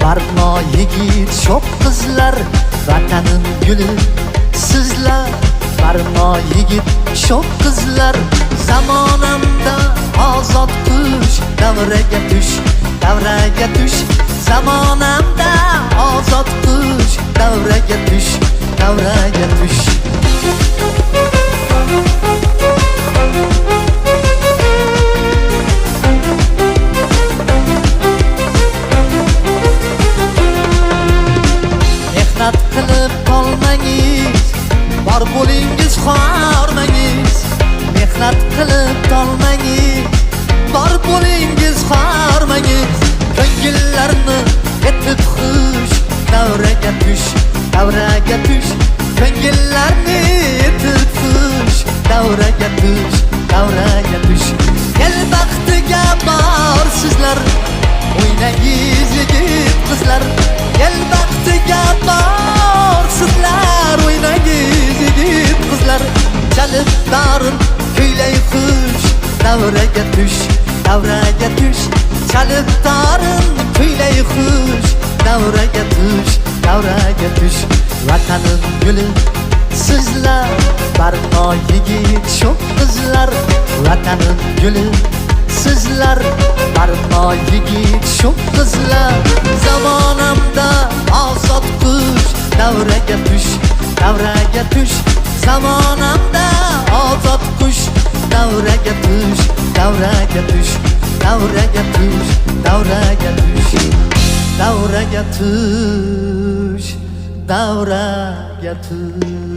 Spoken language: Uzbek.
Barno yigit sho'x qizlar, vatanim guli sizlar. Barno yigit sho'x qizlar, zamonamda ozod qush. Davraga tush, davraga tush, zamonamda ozod qush. Davraga tush, davraga tush. Mehnat qilib qolmangiz, bor bo'lingiz, xormangiz. Mehnat qilib qolmangiz, bor bo'lingiz, xormangiz. Ko'ngillarni etib xush, davraga tush, davraga tush. Ko'ngillarni etib xush, davraga tush, davraga tush. El baxtiga bor sizlar, o'ynangiz yigit qizlar. El baxtiga bor sizlar, o'ynangiz yigit qizlar. Chalib darin kuylay xush, davraga tush, davraga tush. Chalib darin kuylay xush, davraga tush, davraga tush. Vatanim guli sizlar, Barno yigit sho'x qizlar. Vatanim guli sizlar, Barno yigit sho'x qizlar. Zamonamda ozod qush, davraga tush, davraga tush. Zamonamda ozod qush, davraga tush, davraga tush. Davraga tush, davraga tush. Davraga tush, davraga tush.